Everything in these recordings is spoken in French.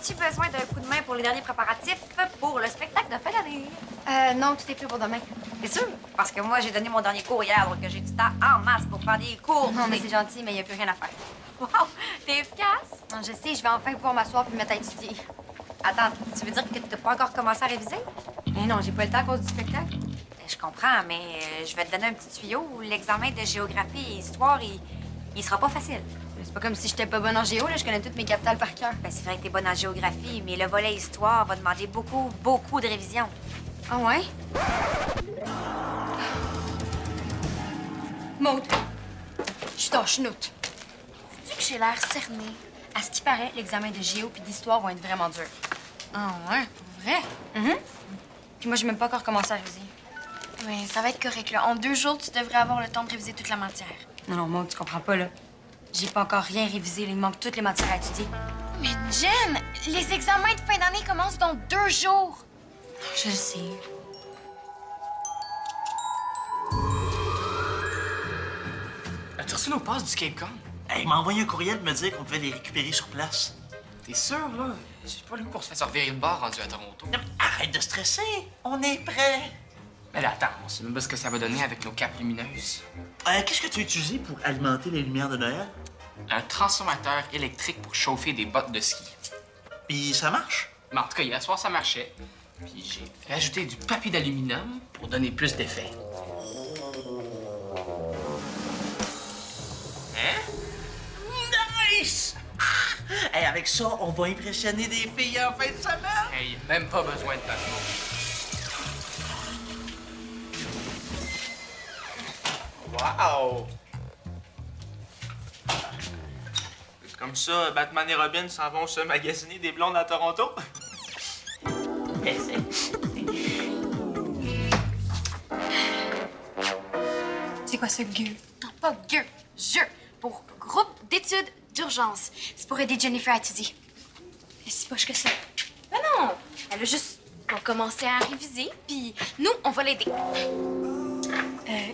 As-tu besoin d'un coup de main pour les derniers préparatifs pour le spectacle de fin d'année? Non, tout est pris pour demain. T'es sûr? Parce que moi, j'ai donné mon dernier cours hier, donc j'ai du temps en masse pour faire des cours. Non, mais c'est gentil, mais il n'y a plus rien à faire. Wow! T'es efficace? Non, je sais, je vais enfin pouvoir m'asseoir puis me mettre à étudier. Attends, tu veux dire que t'as pas encore commencé à réviser? Mais non, j'ai pas le temps à cause du spectacle. Je comprends, mais je vais te donner un petit tuyau. L'examen de géographie et histoire, il sera pas facile. C'est pas comme si j'étais pas bonne en géo, là. Je connais toutes mes capitales par cœur. Ben, c'est vrai que t'es bonne en géographie, mais le volet histoire va demander beaucoup de révision. Ah ouais? Maud, je suis dans chenoute. Sais-tu que j'ai l'air cernée? À ce qui paraît, l'examen de géo puis d'histoire va être vraiment dur. Ah ouais, pour vrai? Puis moi, j'ai même pas encore commencé à réviser. Oui, ça va être correct, là. En 2 jours, tu devrais avoir le temps de réviser toute la matière. Non, Maud, tu comprends pas, là. J'ai pas encore rien révisé. Il me manque toutes les matières à étudier. Mais Jen, les examens de fin d'année commencent dans 2 jours. Je le sais. As-tu reçu nos passes du Cape Con? Hey, il m'a envoyé un courriel pour me dire qu'on pouvait les récupérer sur place. T'es sûr, là? J'ai pas le goût qu'on se fasse revirer de bord rendu à Toronto. Non, mais arrête de stresser! On est prêts! Mais là, attends, on sait même pas ce que ça va donner avec nos capes lumineuses. Qu'est-ce que tu as utilisé pour alimenter les lumières de Noël? Un transformateur électrique pour chauffer des bottes de ski. Puis ça marche? Mais en tout cas, hier soir, ça marchait. Puis j'ai rajouté du papier d'aluminium pour donner plus d'effet. Hein? Nice! Hey, avec ça, on va impressionner des filles en fin de semaine! Hey, même pas besoin de patron. Wow! C'est comme ça, Batman et Robin s'en vont se magasiner des blondes à Toronto? C'est quoi ce gueux? Non, pas gueux, jeu. Pour groupe d'études d'urgence. C'est pour aider Jennifer à étudier. Et c'est poche que ça. Mais non! Elle a juste pas commencé à réviser, puis nous, on va l'aider.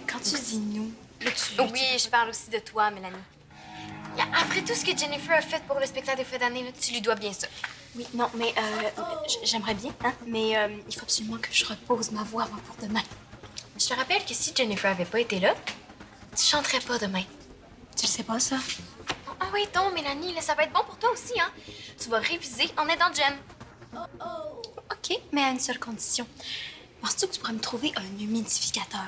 Quand tu dis nous, là, Oui, je parle aussi de toi, Mélanie. Après tout ce que Jennifer a fait pour le spectacle de fin d'année, là, tu lui dois bien ça. Oui, non, mais j'aimerais bien, hein, mais il faut absolument que je repose ma voix, moi, pour demain. Je te rappelle que si Jennifer avait pas été là, tu chanterais pas demain. Tu le sais pas, ça? Ah oui, donc, Mélanie, là, ça va être bon pour toi aussi, hein? Tu vas réviser en aidant Jen. OK, mais à une seule condition. Penses-tu que tu pourrais me trouver un humidificateur?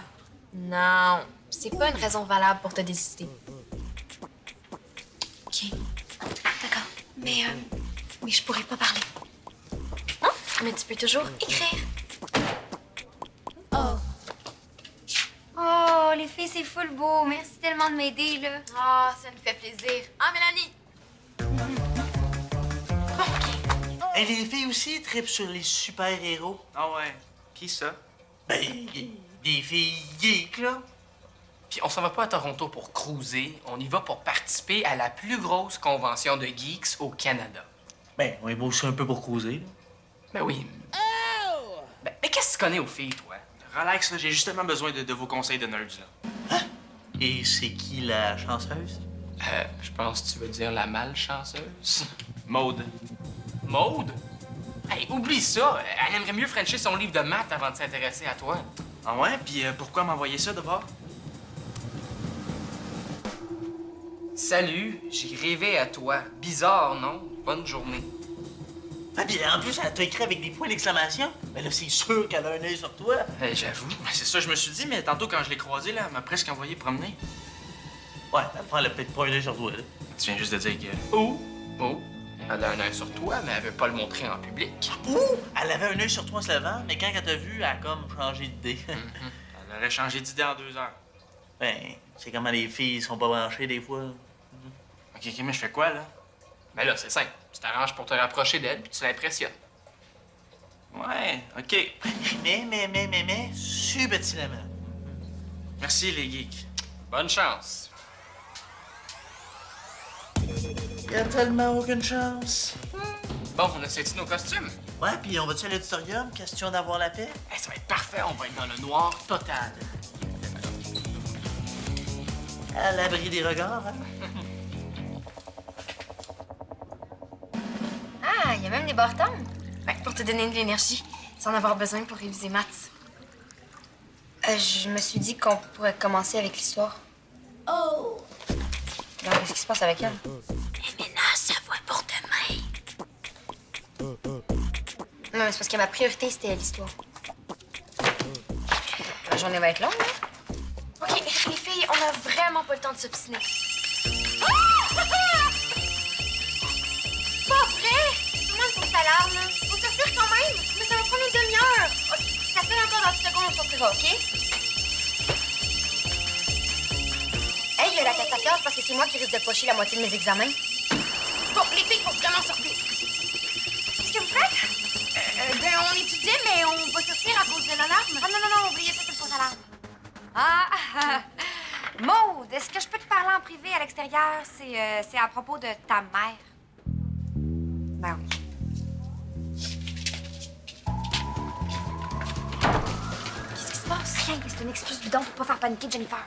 Non, c'est pas une raison valable pour te désister. OK. D'accord. Mais je pourrais pas parler. Non, mais tu peux toujours écrire. Oh, les filles, c'est full beau. Merci tellement de m'aider, là. Ah, ça nous fait plaisir. Ah, Mélanie! Et les filles aussi trippent sur les super-héros. Ah ouais. Qui ça? Ben, des filles geeks, là. Puis on s'en va pas à Toronto pour cruiser, on y va pour participer à la plus grosse convention de geeks au Canada. Ben, on est beau aussi un peu pour causer, là. Ben oui. Ben, mais qu'est-ce que tu connais aux filles, toi? Relax, là, j'ai justement besoin de vos conseils de nerds, là. Et c'est qui la chanceuse? Je pense que tu veux dire la malchanceuse. Maude. Maude? Hey, oublie ça! Elle aimerait mieux frencher son livre de maths avant de s'intéresser à toi. Ah ouais? Puis pourquoi m'envoyer ça de bord? Salut, j'ai rêvé à toi. Bizarre, non? Bonne journée. Ah, puis en plus, elle t'a écrit avec des points d'exclamation. Ben là, c'est sûr qu'elle a un œil sur toi. J'avoue. Ben, c'est ça, je me suis dit, mais tantôt, quand je l'ai croisée, là, elle m'a presque envoyé promener. Ouais, elle a peut-être pas un œil sur toi, là. Tu viens juste de dire que... Oh, elle a un œil sur toi, mais elle veut pas le montrer en public. Ouh! Elle avait un œil sur toi en se levant, mais quand elle t'a vu, elle a comme changé d'idée. Elle aurait changé d'idée en 2 heures. Ben, c'est comment les filles sont pas branchées des fois. OK, mais je fais quoi, là? Mais là, c'est simple. Tu t'arranges pour te rapprocher d'elle, puis tu l'impressionnes. Ouais, OK. Mais, subtilement. Merci, les geeks. Bonne chance. Y a tellement aucune chance. Bon, on a sorti nos costumes. Ouais, puis on va-tu à l'auditorium? Question d'avoir la paix? Hey, ça va être parfait, on va être dans le noir total. À l'abri des regards, hein? Ah, il y a même des bartends. Ouais, pour te donner de l'énergie, sans en avoir besoin pour réviser maths. Je me suis dit qu'on pourrait commencer avec l'histoire. Oh! Alors, qu'est-ce qui se passe avec elle? Les ménages, ça va pour demain. Non, mais c'est parce que ma priorité, c'était l'histoire. La journée va être longue, hein? OK, les filles, on a vraiment pas le temps de s'obstiner. Pas vrai! Sûrement une fausse alarme, là. Faut sortir quand même! Mais ça va prendre une demi-heure! OK, si ça fait encore dans 10 secondes, on sortira, OK? Hey, il y a la catastrophe parce que c'est moi qui risque de pocher la moitié de mes examens. Bon, les filles, faut vraiment sortir. Qu'est-ce que vous faites? Ben, on étudiait, mais on va sortir à cause de l'alarme. Ah non, oubliez ça, c'est une fausse alarme. Maude, est-ce que je peux te parler en privé à l'extérieur? C'est à propos de ta mère. Ben oui. Qu'est-ce qui se passe? Rien, c'est une excuse bidon pour pas faire paniquer Jennifer.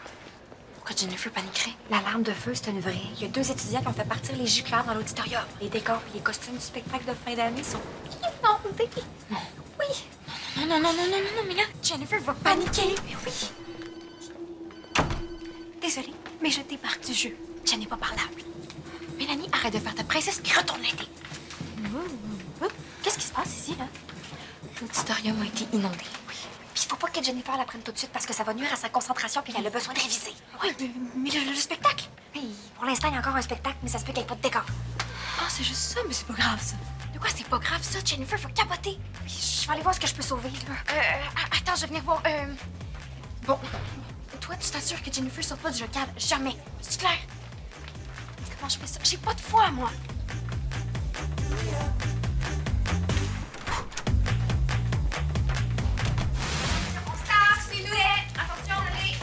Pourquoi Jennifer paniquerait? L'alarme de feu, c'est une vraie. Il y a 2 étudiants qui ont fait partir les gicleurs dans l'auditorium. Les décors et les costumes du spectacle de fin d'année sont inondés. Non. Oui. Non, mais là, Jennifer va paniquer. Mais oui. Désolée, mais je débarque du jeu. Je n'est pas parlable. Mélanie, arrête de faire ta princesse puis retourne l'aider. Qu'est-ce qui se passe ici, là? L'auditorium a été inondé. Puis il faut pas que Jennifer la prenne tout de suite parce que ça va nuire à sa concentration puis elle a besoin de réviser. Oui, mais le spectacle. Oui, pour l'instant, il y a encore un spectacle, mais ça se peut qu'il n'y ait pas de décor. Ah, c'est juste ça, mais c'est pas grave, ça. De quoi c'est pas grave, ça? Jennifer va capoter. Puis je vais aller voir ce que je peux sauver, là. Attends, je vais venir voir. Bon, toi, tu t'assures que Jennifer sort pas du local. Jamais. C'est clair? Comment je fais ça? J'ai pas de foi, moi. Stop, silhouette! Attention, allez!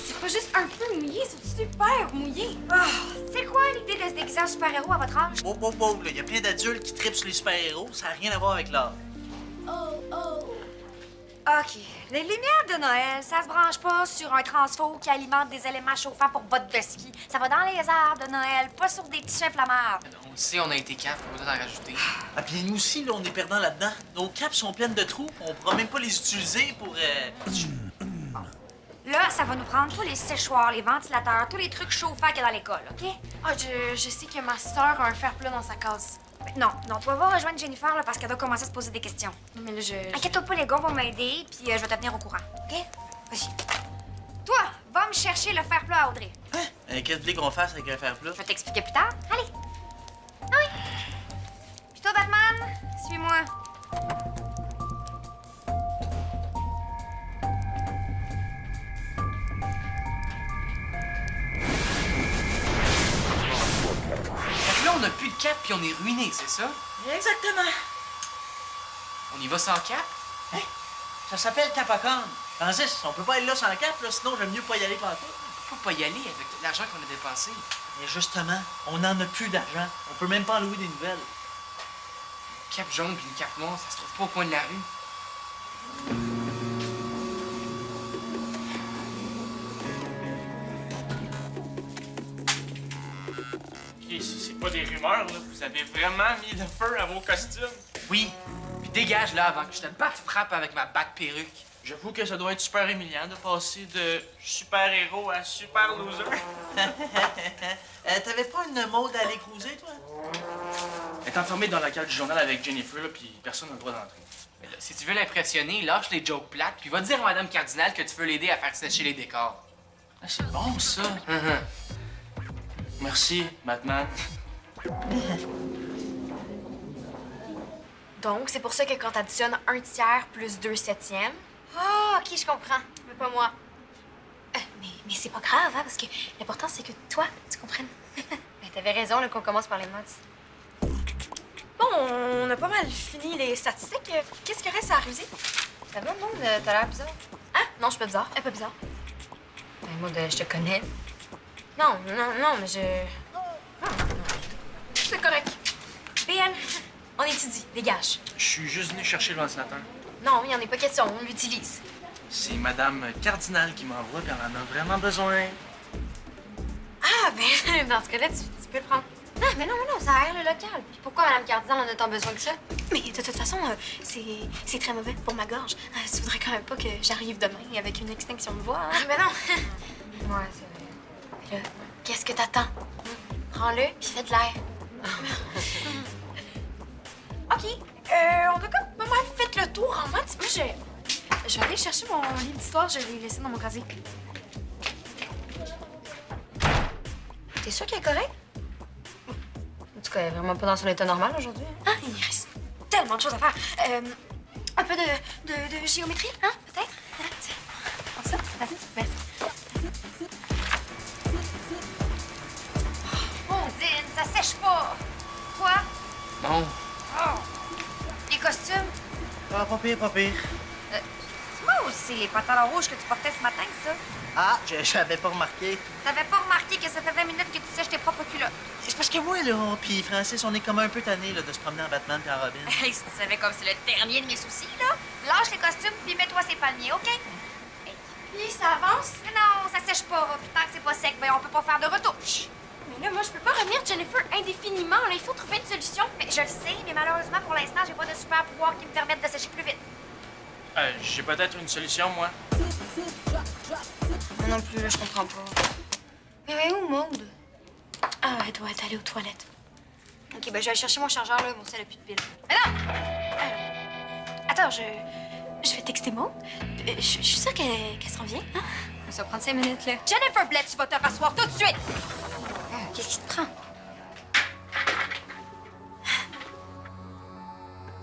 C'est pas juste un peu mouillé, c'est super mouillé. C'est quoi l'idée de se déguiser en super-héros à votre âge? Wow, là, il y a plein d'adultes qui trippent sur les super-héros, ça n'a rien à voir avec l'art. OK. Les lumières de Noël, ça se branche pas sur un transfo qui alimente des éléments chauffants pour bottes de ski. Ça va dans les arbres de Noël, pas sur des petits inflammables. On le sait, on a été cap, pas besoin d'en rajouter. Ah, puis nous aussi, là, on est perdants là-dedans. Nos capes sont pleines de trous, on pourra même pas les utiliser pour... Là, ça va nous prendre tous les séchoirs, les ventilateurs, tous les trucs chauffants qu'il y a dans l'école, OK? Ah, je sais que ma sœur a un fer plat dans sa case. Non, tu vas voir rejoindre Jennifer là, parce qu'elle doit commencer à se poser des questions. Non, mais là, Inquiète-toi pas, les gars vont m'aider, puis je vais te tenir au courant, OK? Vas-y. Toi, va me chercher le fer plat à Audrey. Hein? Qu'est-ce que vous voulez qu'on fasse avec un fer plat? Je vais t'expliquer plus tard. Allez. Ah oui. Puis toi, Batman, suis-moi. Fait que là, on a plus de cap puis on est ruiné, c'est ça? Exactement. On y va sans cap? Hein? Ça s'appelle Capacon. Francis, on peut pas aller là sans cap, là, sinon j'aime mieux pas y aller partout. On peut pas y aller avec l'argent qu'on a dépensé. Mais justement, on n'en a plus d'argent. On peut même pas en louer des nouvelles. Une cape jaune puis une cape noire, ça se trouve pas au coin de la rue. Ok, si c'est pas des rumeurs, là, vous avez vraiment mis le feu à vos costumes. Oui, puis dégage là avant que je te batte frappe avec ma batte perruque. J'avoue que ça doit être super humiliant de passer de super-héros à super loser. T'avais pas une mode à aller cruiser, toi? Elle est enfermée dans la cale du journal avec Jennifer, là, puis personne n'a le droit d'entrer. Mais là, si tu veux l'impressionner, lâche les jokes plates, puis va dire à Madame Cardinal que tu veux l'aider à faire sécher les décors. Ah, c'est bon, ça. Merci, Batman. Donc, c'est pour ça que quand t'additionnes 1/3 plus 2/7, Ah, OK, je comprends. mais pas moi. Mais c'est pas grave, hein, parce que l'important, c'est que toi, tu comprennes. Ben, t'avais raison, là, qu'on commence par les maths. Bon, on a pas mal fini les statistiques. Qu'est-ce qu'il reste à réviser? Ça va, Maud? T'as l'air bizarre. Hein? Non, je suis pas bizarre. Elle est pas bizarre. Ben, Maud, je te connais. Non, mais je... C'est correct. BN, on étudie. Dégage. Je suis juste venu chercher le ventilateur. Non, il n'y en a pas question. On l'utilise. C'est Madame Cardinal qui m'envoie, puis elle en a vraiment besoin. ben, dans ce cas-là, tu peux le prendre. Non, mais non, ça aère le local. Puis pourquoi Mme Cardinal en a tant besoin que ça? Mais de toute façon, c'est très mauvais pour ma gorge. Tu voudrais quand même pas que j'arrive demain avec une extinction de voix, hein? Ah, ben non. Ouais, c'est vrai. Puis là, qu'est-ce que t'attends? Prends-le, puis fais de l'air. OK, on a comme pas mal fait le tour en maths. Moi, je vais aller chercher mon livre d'histoire. Je l'ai laissé dans mon casier. T'es sûr qu'il est correct? En tout cas, il est vraiment pas dans son état normal aujourd'hui. Hein? Ah, il reste tellement de choses à faire. Un peu de géométrie, hein, peut-être? Tiens, prends ça. Vas-y, merci. Ondine, ça sèche pas. Quoi? Bon, Oh. Les costumes? Ah, pas pire, pas pire. C'est moi aussi les pantalons rouges que tu portais ce matin, ça? Ah, j'avais pas remarqué. T'avais pas remarqué que ça fait 20 minutes que tu sèches tes propres culottes? C'est parce que moi, là, puis Francis, on est comme un peu tannés là, de se promener en Batman et en Robin. Hey, si tu savais comme c'est le dernier de mes soucis, là, lâche les costumes puis mets-toi ces palmiers, OK? Puis ça avance. Non, ça sèche pas. Puis tant que c'est pas sec, ben on peut pas faire de retouche. Mais là, moi, je peux pas revenir Jennifer indéfiniment. Là, il faut trouver une solution. Mais je le sais, mais malheureusement, pour l'instant, j'ai pas de super pouvoir qui me permettent de sécher plus vite. J'ai peut-être une solution, moi. Moi non plus, là, je comprends pas. Mais où, Maude? Ah, elle doit être allée aux toilettes. OK, ben je vais aller chercher mon chargeur, là. Mon sel a plus de pile. Mais non! Attends, je vais texter Maud. Je suis sûre qu'elle s'en vient, hein? Ça va prendre 5 minutes, là. Jennifer Blett, tu vas te rasseoir tout de suite! Qu'est-ce qui te prend?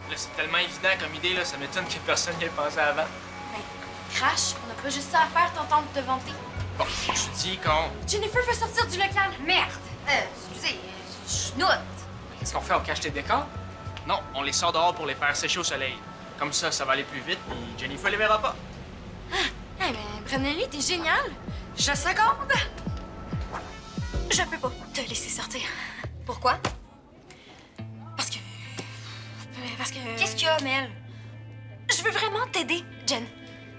Là, c'est tellement évident comme idée, là, ça m'étonne que personne n'y ait pensé avant. Ben, crash, on n'a pas juste ça à faire, t'entendre te vanter. Bon, je dis qu'on... Jennifer veut sortir du local. Merde! Excusez, je note. qu'est-ce qu'on fait? On cache tes décors? Non, on les sort dehors pour les faire sécher au soleil. Comme ça va aller plus vite, puis Jennifer les verra pas. Eh ben, Brunelli, t'es génial. Je seconde! Je peux pas te laisser sortir. Pourquoi? Parce que... Qu'est-ce qu'il y a, Mel? Je veux vraiment t'aider, Jen.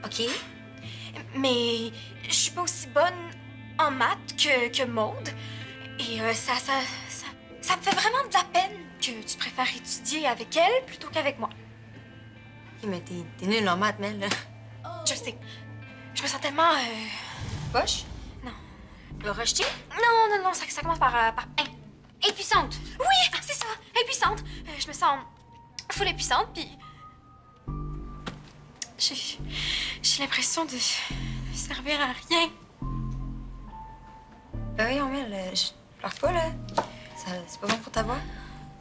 OK. Mais je suis pas aussi bonne en maths que Maude. Et ça me fait vraiment de la peine que tu préfères étudier avec elle plutôt qu'avec moi. OK, mais t'es nulle en maths, Mel, là. Je sais. Je me sens tellement... Poche? Non. Le rejeter? Non, ça commence par Impuissante! Oui, c'est ça, impuissante. Je me sens full impuissante, puis... J'ai l'impression de servir à rien. Ben oui, Mel, je pleure pas, là. C'est pas bon pour ta voix.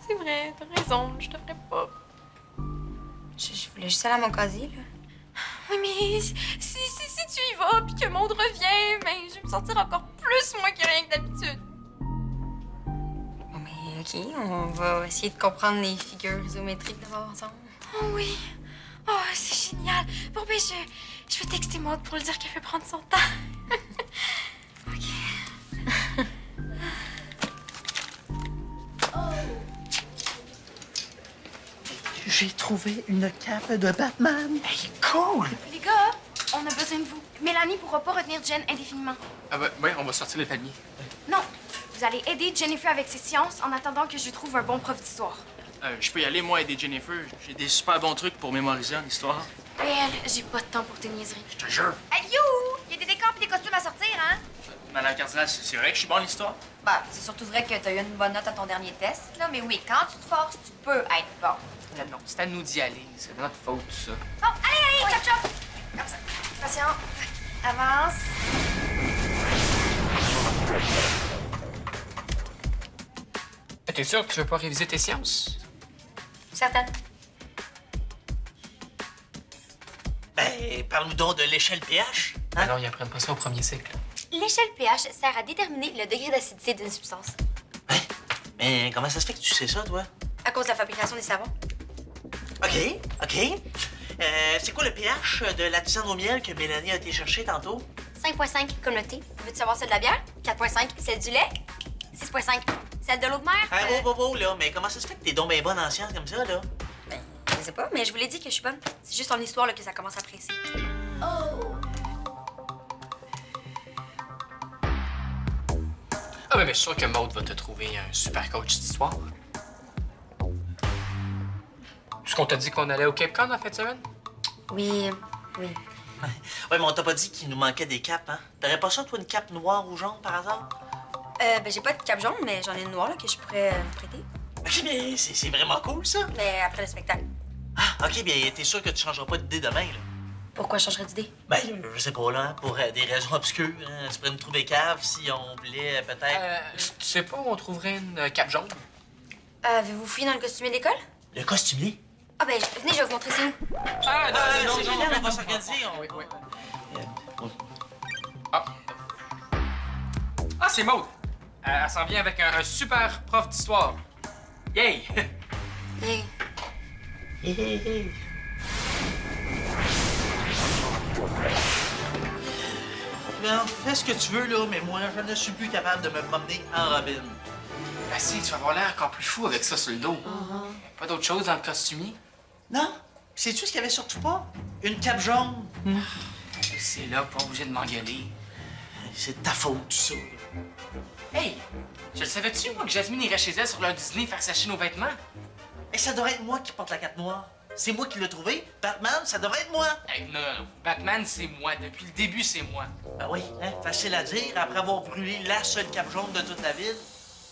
C'est vrai, t'as raison, je devrais pas. Je voulais juste aller à mon casier, là. Oui, mais si tu y vas, puis que Maud revient, ben, je vais me sentir encore plus moins que rien que d'habitude. Bon, mais OK, on va essayer de comprendre les figures isométriques d'abord ensemble. Oh oui. Oh, c'est génial. Bon, ben, je vais texter Maud pour lui dire qu'elle veut prendre son temps. OK. J'ai trouvé une cape de Batman. Hey, cool! Les gars, on a besoin de vous. Mélanie pourra pas retenir Jen indéfiniment. Ah ben, ouais, on va sortir les palmiers. Non, vous allez aider Jennifer avec ses sciences en attendant que je lui trouve un bon prof d'histoire. Je peux y aller, moi, aider Jennifer. J'ai des super bons trucs pour mémoriser en histoire. Et elle, j'ai pas de temps pour tes niaiseries. Je te jure. Hey, you! Il y a des décors et des costumes à sortir, hein? Madame Cardinal, c'est vrai que je suis bon en histoire? Bah, c'est surtout vrai que t'as eu une bonne note à ton dernier test, là. Mais oui, quand tu te forces, tu peux être bon. Non, c'est à nous d'y aller. C'est de notre faute, tout ça. Bon, allez, chop, chop! Comme ça. Patient. Avance. T'es sûr que tu veux pas réviser tes sciences? Certaine. Ben, parle-nous donc de l'échelle pH. Ah non, ils apprennent pas ça au premier cycle. L'échelle pH sert à déterminer le degré d'acidité d'une substance. Hein? Mais comment ça se fait que tu sais ça, toi? À cause de la fabrication des savons. OK. C'est quoi le pH de la tisane au miel que Mélanie a été chercher tantôt? 5,5 comme le thé. Veux-tu savoir celle de la bière? 4,5 celle du lait. 6,5 celle de l'eau de mer. Oh, là, mais comment ça se fait que t'es donc bien bonne en sciences comme ça, là? Ben, je sais pas, mais je vous l'ai dit que je suis bonne. C'est juste en histoire là, que ça commence à presser. Ah, mais je suis sûr que Maude va te trouver un super coach d'histoire. Est-ce qu'on t'a dit qu'on allait au Cape Cod en fin de semaine? Oui, oui. Ouais, mais on t'a pas dit qu'il nous manquait des capes, hein? T'aurais pas ça, toi, une cape noire ou jaune, par hasard? Ben, j'ai pas de cape jaune, mais j'en ai une noire là, que je pourrais vous prêter. Ok, mais c'est vraiment cool, ça. Mais après le spectacle. Ah, ok, bien, t'es sûr que tu changeras pas d'idée demain, là? Pourquoi je changerais d'idée? Ben, je sais pas, là, pour des raisons obscures. Hein. Tu pourrais nous trouver cave si on voulait peut-être... Tu sais pas où on trouverait une cape jaune? Avez-vous fouillé dans le costumier d'école? Le costumier? Ah ben, venez, je vais vous montrer c'est où. Ah, c'est génial, on va s'organiser. Oui, oui. Ah. Ah, c'est Maude. Elle s'en vient avec un super prof d'histoire. Yay! Yay. Hé, hé, hé. Ben, fais ce que tu veux, là, mais moi, je ne suis plus capable de me promener en robine. Ben si, tu vas avoir l'air encore plus fou avec ça sur le dos. Pas d'autre chose dans le costumier? Non? Sais-tu ce qu'il y avait surtout pas? Une cape jaune. C'est là, pas obligé de m'engueuler. C'est de ta faute, tout ça. Hey! Je le savais-tu, moi, que Jasmine irait chez elle sur l'heure du dîner faire sécher nos vêtements? Et ça devrait être moi qui porte la cape noire. C'est moi qui l'ai trouvé. Batman, ça devrait être moi. Hey, non, non, non. Batman, c'est moi. Depuis le début, c'est moi. Ben oui, hein, facile à dire après avoir brûlé la seule cape jaune de toute la ville.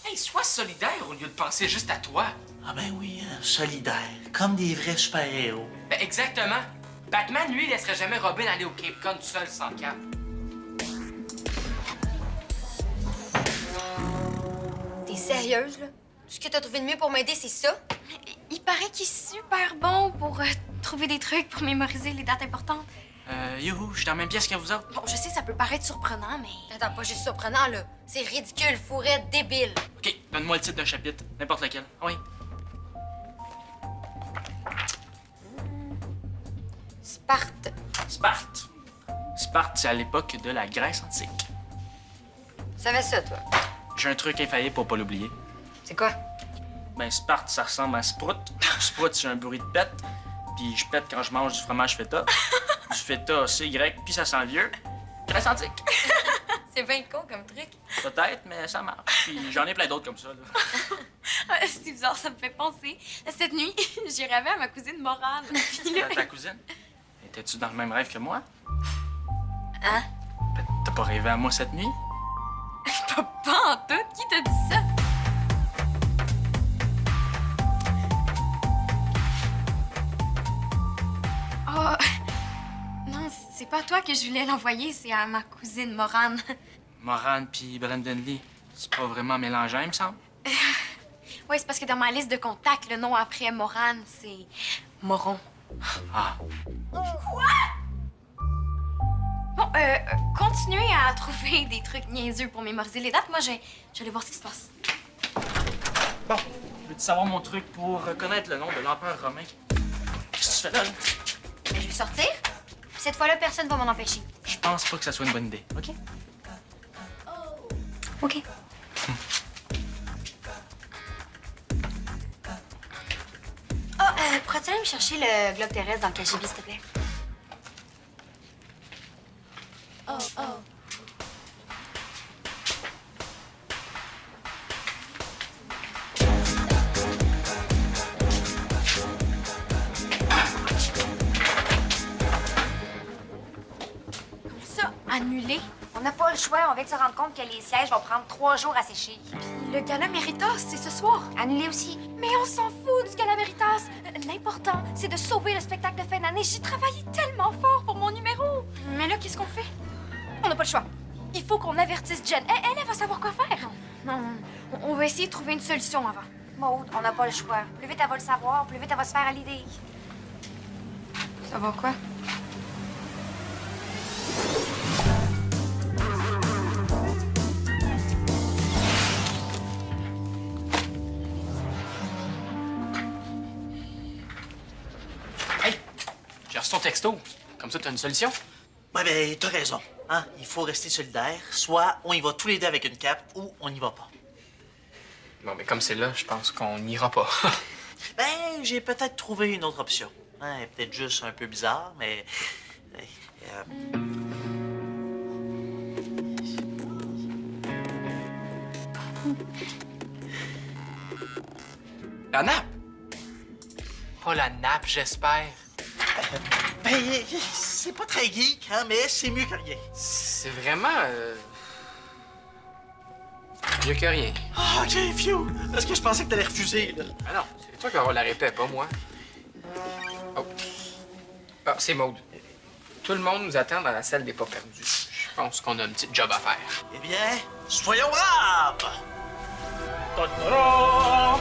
Hey, sois solidaire au lieu de penser juste à toi. Ah ben oui, hein, solidaire, comme des vrais super-héros. Ben exactement. Batman, lui, il laisserait jamais Robin aller au Cape Cod tout seul sans cape. T'es sérieuse, là? Tout ce que t'as trouvé de mieux pour m'aider, c'est ça? Il paraît qu'il est super bon pour trouver des trucs pour mémoriser les dates importantes. Youhou, je suis dans la même pièce que vous autres. Bon, je sais, ça peut paraître surprenant, mais... Attends, pas juste surprenant, là. C'est ridicule, fourrette, débile. OK, donne-moi le titre d'un chapitre, n'importe lequel. Ah oui. Sparte. Sparte. Sparte, c'est à l'époque de la Grèce antique. Tu savais ça, toi? J'ai un truc infaillible pour pas l'oublier. C'est quoi? Ben, Sparte, ça ressemble à Sprout. Sprout, c'est un bruit de pète. Puis je pète quand je mange du fromage feta. Du feta, c'est grec, puis ça sent le vieux. Grèce antique. C'est bien con comme truc. Peut-être, mais ça marche. Puis j'en ai plein d'autres comme ça, là. C'est bizarre, ça me fait penser. Cette nuit, j'ai rêvé à ma cousine Morane. Puis là... Ta cousine? Étais-tu dans le même rêve que moi? Hein? Ben, t'as pas rêvé à moi cette nuit? Pas en tout. Qui t'a dit ça? Oh... Non, c'est pas à toi que je voulais l'envoyer, c'est à ma cousine Morane. Morane puis Brandon Lee, c'est pas vraiment mélangeant, il me semble. Oui, c'est parce que dans ma liste de contacts, le nom après Morane, c'est Moron. Ah, Bon, continuez à trouver des trucs niaiseux pour mémoriser les dates. Moi, j'allais voir ce qui se passe. bon. Veux-tu savoir mon truc pour reconnaître le nom de l'empereur romain? Qu'est-ce que tu fais là? Mais je vais sortir. Cette fois-là, personne va m'en empêcher. Je pense pas que ça soit une bonne idée, OK? OK. Pourrais-tu aller me chercher le globe terrestre dans le cachibi, s'il te plaît? Ça, annulé. On n'a pas le choix. On vient de se rendre compte que les sièges vont prendre 3 jours à sécher. Le gala Méritas, c'est ce soir. Annulé aussi. Mais on s'en fout du gala Méritas. L'important, c'est de sauver le spectacle de fin d'année. J'ai travaillé tellement fort pour mon numéro. Mais là, qu'est-ce qu'on fait? On n'a pas le choix. Il faut qu'on avertisse Jen. Elle va savoir quoi faire. Non, on va essayer de trouver une solution avant. Maude, on n'a pas le choix. Plus vite elle va le savoir, plus vite elle va se faire à l'idée. Ça va quoi? Hey! J'ai reçu ton texto. Comme ça, t'as une solution? Ouais, ben, t'as raison. Hein? Il faut rester solidaire. Soit on y va tous les deux avec une cape, ou on n'y va pas. Bon, mais comme c'est là, je pense qu'on n'ira pas. Ben, j'ai peut-être trouvé une autre option. Hein, peut-être juste un peu bizarre, mais... La nappe! Pas la nappe, j'espère. Ben, c'est pas très geek, hein, mais c'est mieux que rien. C'est vraiment... mieux que rien. Ah, OK, phew! Est-ce que je pensais que t'allais refuser, là? Ah non, c'est toi qui vas avoir la répète, pas moi. Oh. Ah, c'est Maude. Tout le monde nous attend dans la salle des pas perdus. Je pense qu'on a un petit job à faire. Eh bien, soyons braves! Ta-da!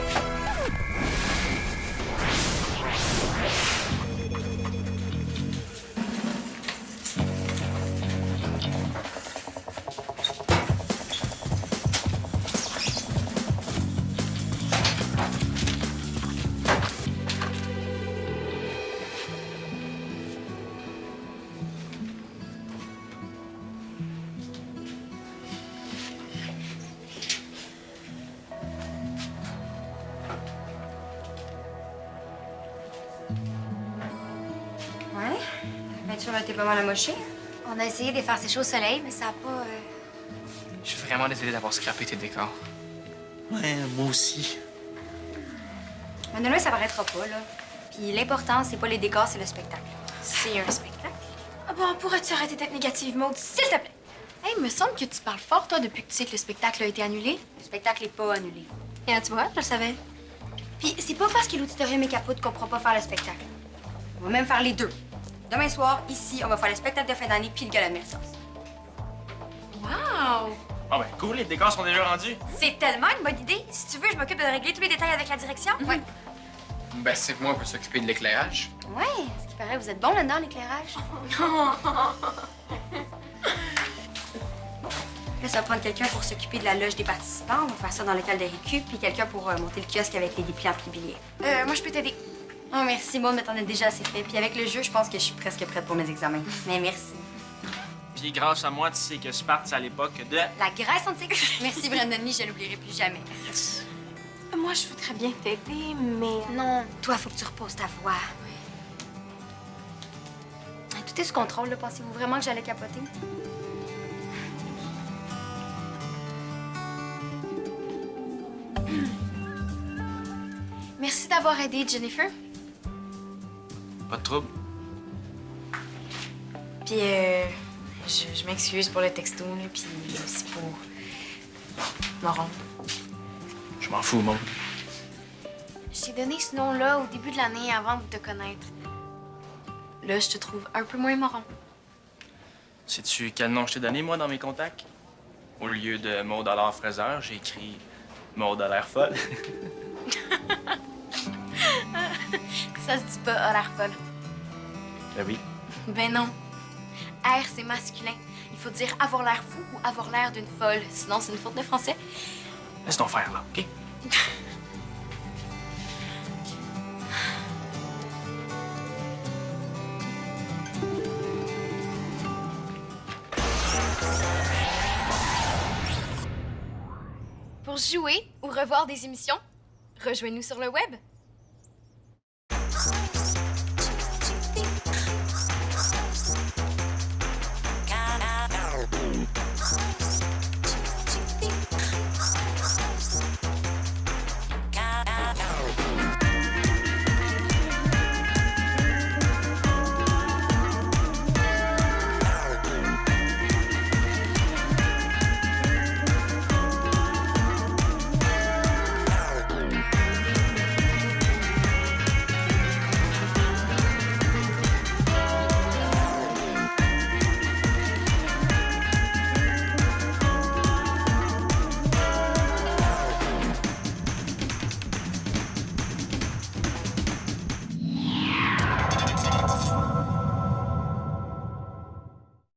Ouais? La peinture a été pas mal amochée. On a essayé de les faire sécher au soleil, mais ça a pas... Je suis vraiment désolé d'avoir scrappé tes décors. Ouais, moi aussi. Mais de loin, ça paraîtra pas, là. Puis l'important, c'est pas les décors, c'est le spectacle. C'est un spectacle. Ah bon, pourrais-tu arrêter d'être négative, Maude, s'il te plaît? Hey, il me semble que tu parles fort, toi, depuis que tu sais que le spectacle a été annulé. Le spectacle est pas annulé. Et là, tu vois, je le savais. Puis c'est pas parce que l'auditorium est capote qu'on pourra pas faire le spectacle. On va même faire les deux. Demain soir, ici, on va faire le spectacle de fin d'année puis le gala de Mercedes. Wow! Ah ben cool, les décors sont déjà rendus. C'est tellement une bonne idée. Si tu veux, je m'occupe de régler tous les détails avec la direction. Ouais. Ben, c'est que moi, on peut s'occuper de l'éclairage. Ouais, ce qui paraît, vous êtes bon là-dedans, l'éclairage. Là, ça va prendre quelqu'un pour s'occuper de la loge des participants. On va faire ça dans le local de récup, puis quelqu'un pour monter le kiosque avec les dépliants pliés. Moi, je peux t'aider. Oh, merci, bon, mais t'en as déjà assez fait. Puis avec le jeu, je pense que je suis presque prête pour mes examens. Mais merci. Puis grâce à moi, tu sais que Sparte, c'est à l'époque de... La Grèce antique. Merci, Brandon Lee, je l'oublierai plus jamais. Moi, je voudrais bien t'aider, mais... Non, toi, faut que tu reposes ta voix. Tout est sous contrôle, là. Pensez-vous vraiment que j'allais capoter? Merci d'avoir aidé, Jennifer. Pas de trouble. Puis, je m'excuse pour le texto, là, puis aussi pour Moron. Je m'en fous, mon. Je t'ai donné ce nom-là au début de l'année avant de te connaître. Là, je te trouve un peu moins marron. Sais-tu quel nom je t'ai donné, moi, dans mes contacts? Au lieu de Maud à l'air fraiseur, j'ai écrit Maud à l'air folle. Ça se dit pas, a l'air folle. Ben oui. Ben non. R, c'est masculin. Il faut dire avoir l'air fou ou avoir l'air d'une folle. Sinon, c'est une faute de français. Laisse ton faire, là, OK? Pour jouer ou revoir des émissions, rejoignez-nous sur le web